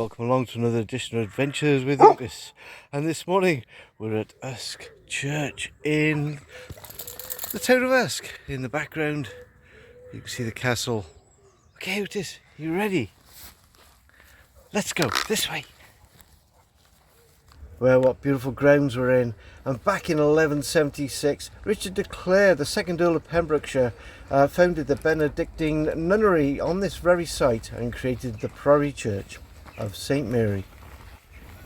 welcome along to another edition of Adventures with Otis. And this morning we're at Usk Church in the town of Usk. In the background you can see the castle. Okay Otis, you ready? Let's go this way. Well, what beautiful grounds we're in. And back in 1176, Richard de Clare, the second Earl of Pembrokeshire, founded the Benedictine nunnery on this very site and created the Priory Church of St Mary.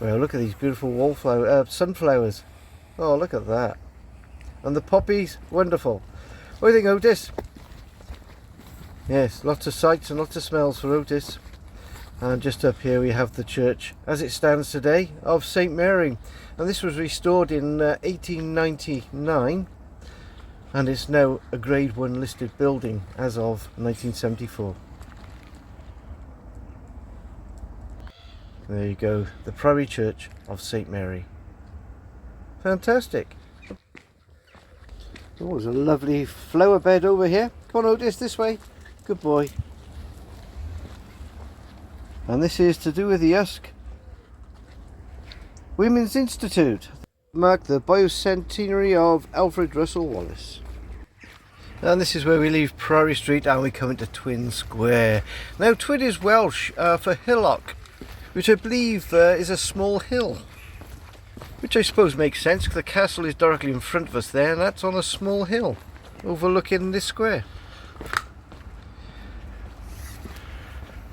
Well, look at these beautiful sunflowers. Oh, look at that. And the poppies, wonderful. What do you think, Otis? Yes, lots of sights and lots of smells for Otis. And just up here we have the church as it stands today of St Mary, and this was restored in 1899 and it's now a grade 1 listed building as of 1974. There you go, the Priory Church of St Mary. Fantastic. Oh, there's a lovely flower bed over here. Come on Otis, this way. Good boy. And this is to do with the Usk Women's Institute. Mark the bicentenary of Alfred Russel Wallace. And this is where we leave Priory Street and we come into Twin Square. Now Twin is Welsh for hillock, which I believe is a small hill. Which I suppose makes sense because the castle is directly in front of us there, and that's on a small hill overlooking this square.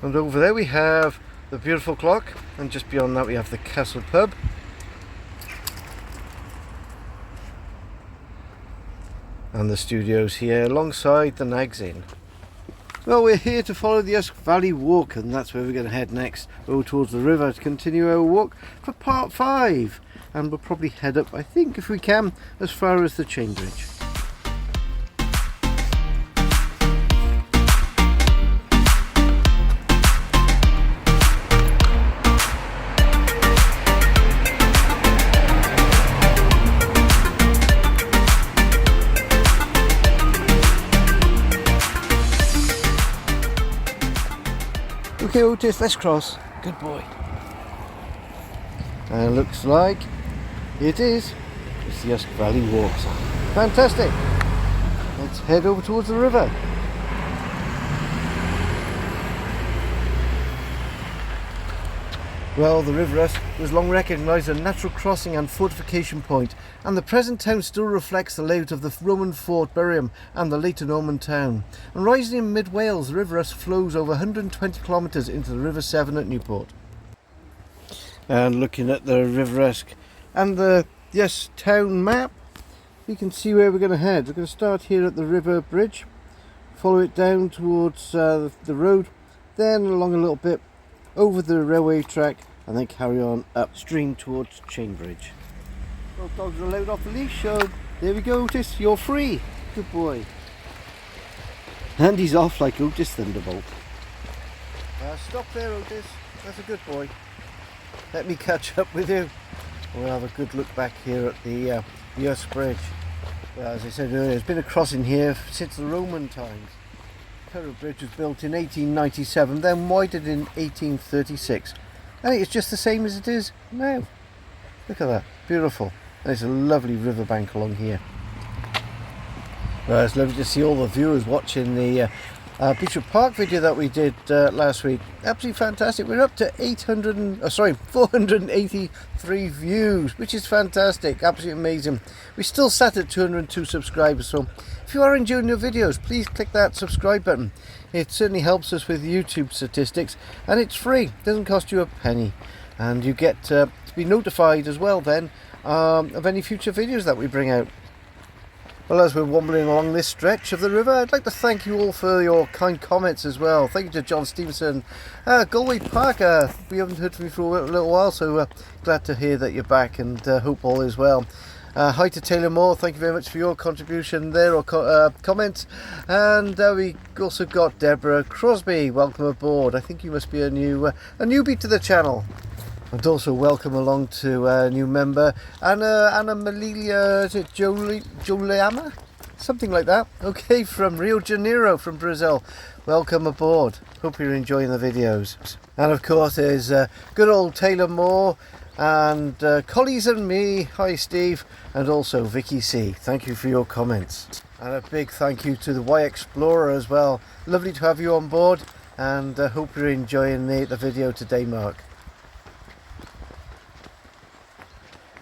And over there we have the beautiful clock, and just beyond that we have the castle pub. And the studios here alongside the Nags Inn. Well, we're here to follow the Usk Valley Walk, and that's where we're going to head next, over towards the river to continue our walk for part 5. And we'll probably head up, I think, if we can, as far as the Chainbridge. Okay Otis, let's cross. Good boy. And looks like it is. It's the Usk Valley Walk. Fantastic. Let's head over towards the river. Well, the River Usk was long recognised as a natural crossing and fortification point, and the present town still reflects the layout of the Roman fort Buriam and the later Norman town. And rising in mid-Wales, the River Usk flows over 120 kilometres into the River Severn at Newport. And looking at the River Usk and the town map, you can see where we're going to head. We're going to start here at the River Bridge, follow it down towards the road, then along a little bit over the railway track, and then carry on upstream towards Chainbridge. Both dogs are allowed off the leash, so there we go Otis, you're free. Good boy. And he's off like Otis Thunderbolt. Stop there Otis, that's a good boy. Let me catch up with you. We'll have a good look back here at the Usk Bridge. Well, as I said earlier, there's been a crossing here since the Roman times. The current bridge was built in 1897, then widened in 1836. And it's just the same as it is now. Look at that, beautiful. There's a lovely riverbank along here. Well, it's lovely to see all the viewers watching the Beechwood Park video that we did last week. Absolutely fantastic. We're up to 483 views, which is fantastic. Absolutely amazing. We still sat at 202 subscribers, so if you are enjoying your videos, please click that subscribe button. It certainly helps us with YouTube statistics, and it's free. It doesn't cost you a penny, and you get to be notified as well then of any future videos that we bring out. Well, as we're wambling along this stretch of the river, I'd like to thank you all for your kind comments as well. Thank you to John Stevenson, Galway Parker. We haven't heard from you for a little while, so glad to hear that you're back, and hope all is well. Hi to Taylor Moore, thank you very much for your contribution there, or comments. And we also got Deborah Crosby, welcome aboard. I think you must be a newbie to the channel. And also welcome along to a new member, Anna Malilia, is it Joliama? something like that. Okay, from Rio de Janeiro, from Brazil. Welcome aboard. Hope you're enjoying the videos. And of course there's good old Taylor Moore and Collies and me. Hi Steve, and also Vicky C. Thank you for your comments. And a big thank you to the Y Explorer as well. Lovely to have you on board, and hope you're enjoying the video today, Mark.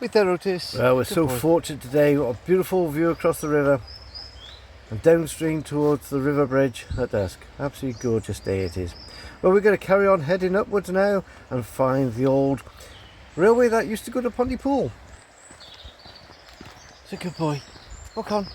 With there, Otis. Well, we're so fortunate today. We've got a beautiful view across the river and downstream towards the river bridge at Usk. Absolutely gorgeous day it is. Well, we're going to carry on heading upwards now and find the old railway that used to go to Pontypool. It's a good boy. Walk on.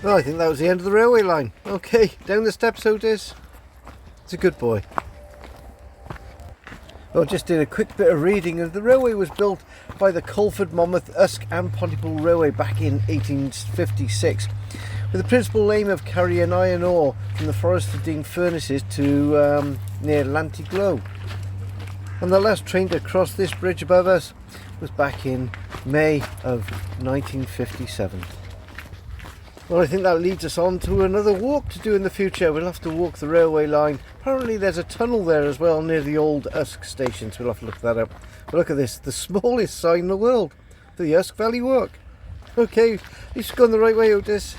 Well, I think that was the end of the railway line. Okay, down the steps, Otis. It's a good boy. Well, just did a quick bit of reading. The railway was built by the Colford, Monmouth, Usk and Pontypool Railway back in 1856 with the principal aim of carrying iron ore from the Forest of Dean furnaces to near Lantiglow. And the last train to cross this bridge above us was back in May of 1957. Well, I think that leads us on to another walk to do in the future. We'll have to walk the railway line. Apparently there's a tunnel there as well near the old Usk station, so we'll have to look that up. But look at this, the smallest sign in the world, the Usk Valley Walk. Okay, at least going the right way, Otis.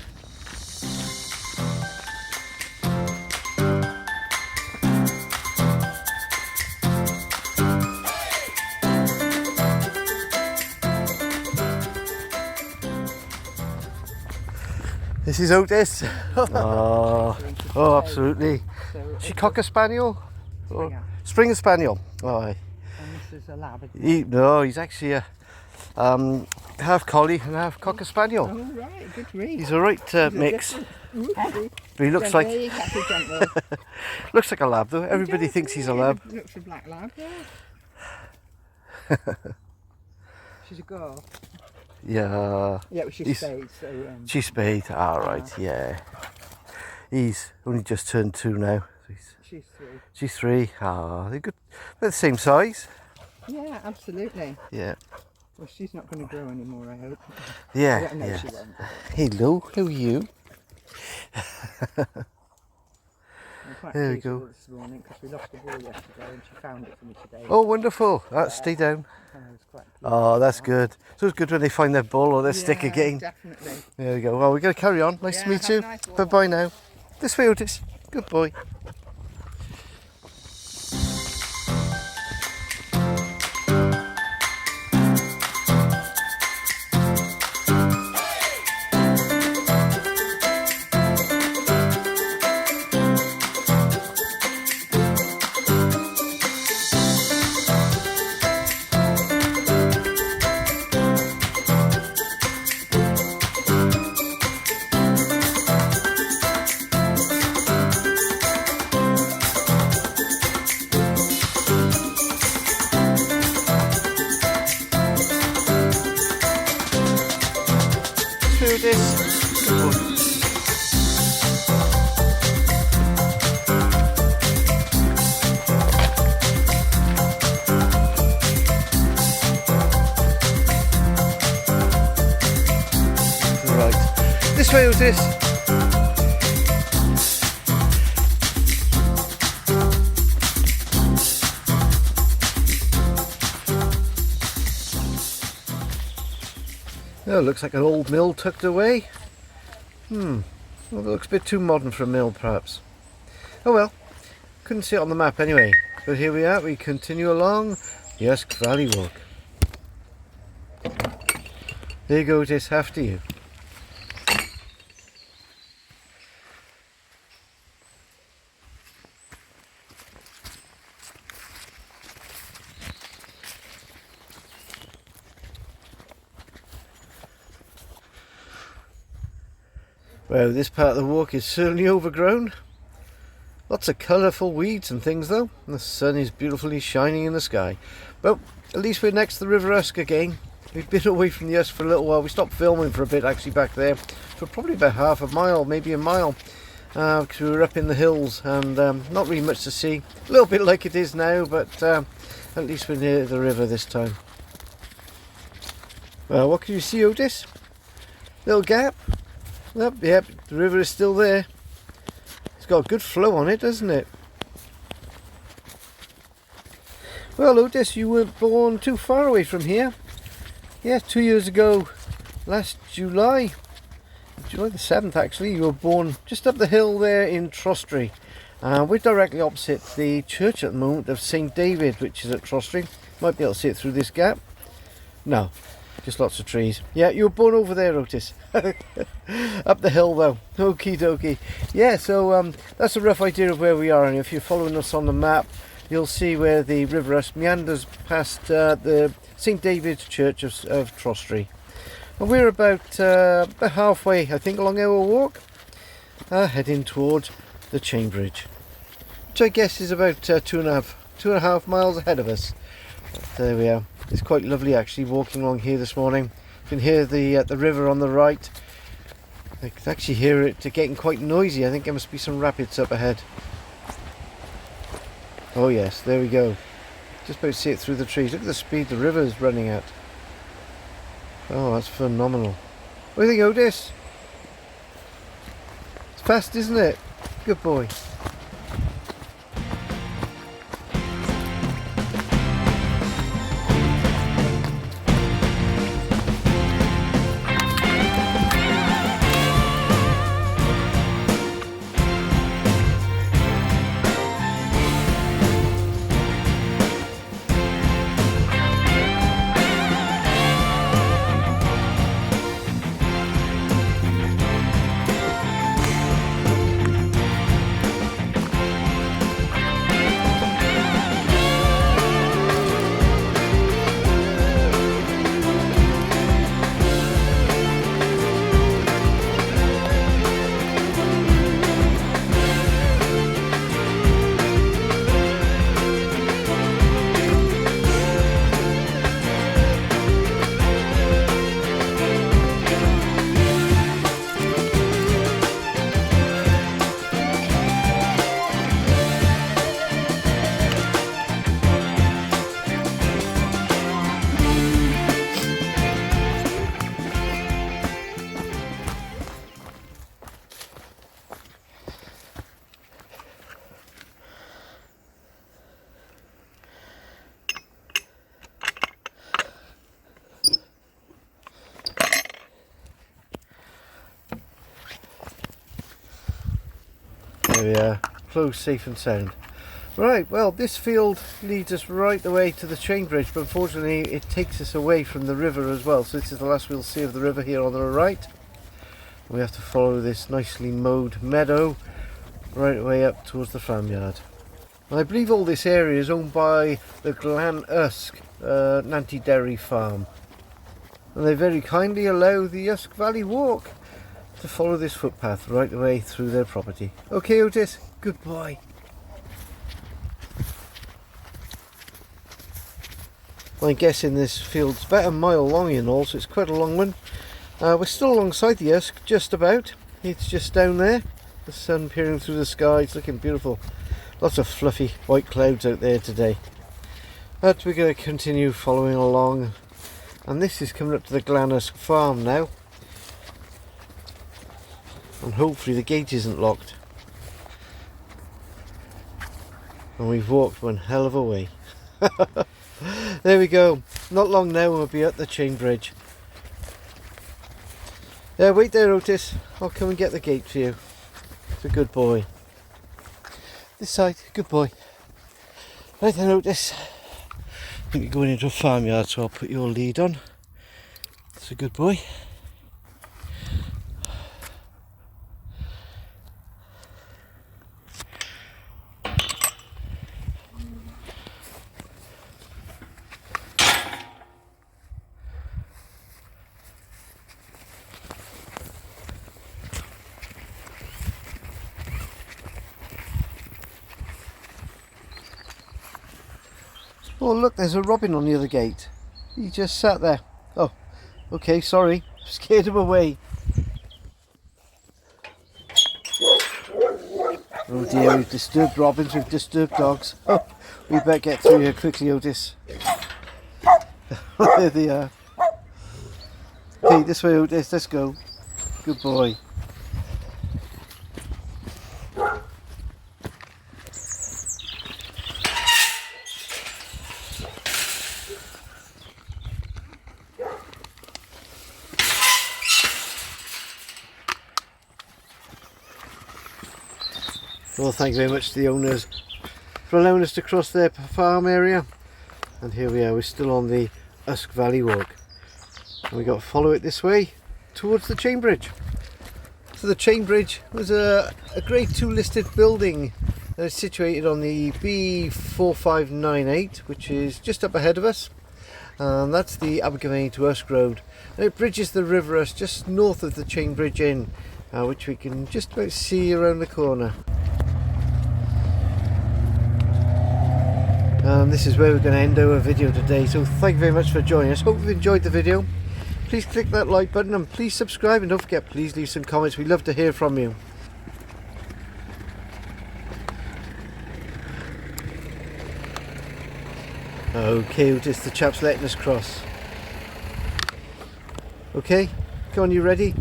This is Otis. Oh, absolutely. Is she Cocker Spaniel? Springer Spaniel. Oh, and this is a lab. No, he's actually a half collie and half Cocker Spaniel. Oh, right, good read. He's a right mix. But he looks like looks like a lab though. Everybody thinks he's a lab. Looks a black lab, yeah. She's a girl. Yeah. Yeah, well, she's spayed. So, she's spayed. All right, yeah. He's only just turned 2 now. So she's 3. She's 3. Ah, they're good. They're the same size. Yeah, absolutely. Yeah. Well, she's not going to grow anymore, I hope. Yeah. No, yeah. She won't. Hello, how are you? There we go. This morning because we lost the ball yesterday and she found it for me today. Oh, wonderful. Stay down. Oh, that's good. So it's good when they find their ball or their stick again. Definitely. There we go. Well, we're going to carry on. Nice to meet you. Nice bye-bye now. This way, Otis. Good boy. This way, Otis. Oh, looks like an old mill tucked away. Well, it looks a bit too modern for a mill, perhaps. Oh well, couldn't see it on the map anyway. But here we are, we continue along the Usk Valley Walk. There you go, Otis, after you. Well, this part of the walk is certainly overgrown. Lots of colourful weeds and things though, and the sun is beautifully shining in the sky. But at least we're next to the River Usk again. We've been away from the Usk for a little while. We stopped filming for a bit actually back there, for probably about half a mile, maybe a mile, because we were up in the hills and not really much to see. A little bit like it is now, but at least we're near the river this time. Well, what can you see, Otis? Little gap? Yep, the river is still there. It's got a good flow on it, doesn't it? Well, Otis, you weren't born too far away from here. Yeah, 2 years ago, last July the 7th actually, you were born just up the hill there in Trostry. We're directly opposite the church at the moment of St David, which is at Trostry. Might be able to see it through this gap. No, just lots of trees. Yeah, you were born over there, Otis. Up the hill though. Okie dokie. Yeah, so that's a rough idea of where we are, and if you're following us on the map, you'll see where the River Usk meanders past the St David's Church of Trostry. And we're about halfway, I think, along our walk, heading towards the Chainbridge, which I guess is about 2.5 miles ahead of us. But there we are. It's quite lovely actually walking along here this morning. You can hear the river on the right. I can actually hear it getting quite noisy. I think there must be some rapids up ahead. Oh yes, there we go. Just about to see it through the trees. Look at the speed the river is running at. Oh, that's phenomenal. What do you think, Otis? It's fast, isn't it? Good boy. There we are, close, safe and sound. Right, well, this field leads us right the way to the Chainbridge, but unfortunately it takes us away from the river as well. So this is the last we'll see of the river here on the right. We have to follow this nicely mowed meadow right away up towards the farmyard. And I believe all this area is owned by the Glan Usk Nanty Dairy Farm. And they very kindly allow the Usk Valley Walk to follow this footpath right away through their property. Okay, Otis, good boy. I'm guessing this field's about a mile long in all, so it's quite a long one. We're still alongside the Usk, just about. It's just down there. The sun peering through the sky, it's looking beautiful. Lots of fluffy white clouds out there today. But we're going to continue following along. And this is coming up to the Glan Usk farm now. And hopefully the gate isn't locked. And we've walked one hell of a way. There we go. Not long now and we'll be at the Chainbridge. Yeah, wait there, Otis. I'll come and get the gate for you. It's a good boy. This side, good boy. Right then, Otis. I think you're going into a farmyard, so I'll put your lead on. It's a good boy. Oh look, there's a robin on the other gate. He just sat there. Oh, okay, sorry. Scared him away. Oh dear, we've disturbed robins, we've disturbed dogs. Oh, we better get through here quickly, Otis. There they are. Okay, this way, Otis, let's go. Good boy. Well, thank you very much to the owners for allowing us to cross their farm area. And here we are, we're still on the Usk Valley Walk. And we've got to follow it this way towards the Chainbridge. So the Chainbridge was a Grade 2 listed building that is situated on the B4598, which is just up ahead of us. And that's the Abergavenny to Usk Road. And it bridges the River Usk just north of the Chainbridge Inn, which we can just about see around the corner. And this is where we're going to end our video today, so thank you very much for joining us. Hope you've enjoyed the video. Please click that like button and please subscribe, and don't forget, please leave some comments. We'd love to hear from you. Okay, Otis, the chap's letting us cross. Okay, come on, you ready?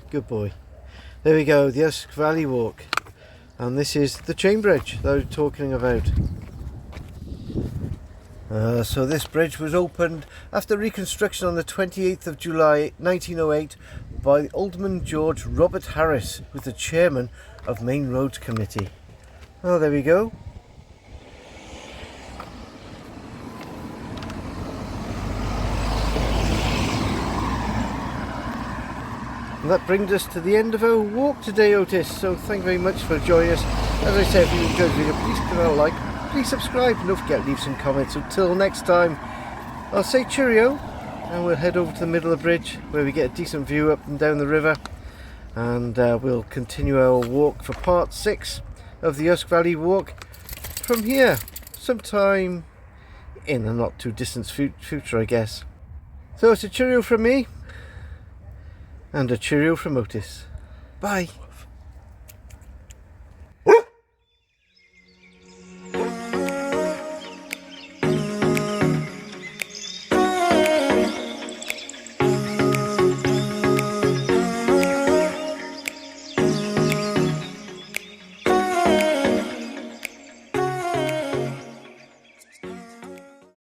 Good boy. There we go, the Usk Valley Walk. And this is the Chainbridge that I was talking about. So this bridge was opened after reconstruction on the 28th of July 1908 by Alderman George Robert Harris, who was the chairman of Main Roads Committee. Oh, there we go. And that brings us to the end of our walk today, Otis. So thank you very much for joining us. As I said, if you enjoyed the video, please give it a like. Please subscribe and don't forget to leave some comments. Until next time, I'll say cheerio, and we'll head over to the middle of the bridge where we get a decent view up and down the river, and we'll continue our walk for part 6 of the Usk Valley Walk from here, sometime in the not too distant future, I guess. So it's a cheerio from me and a cheerio from Otis. Bye.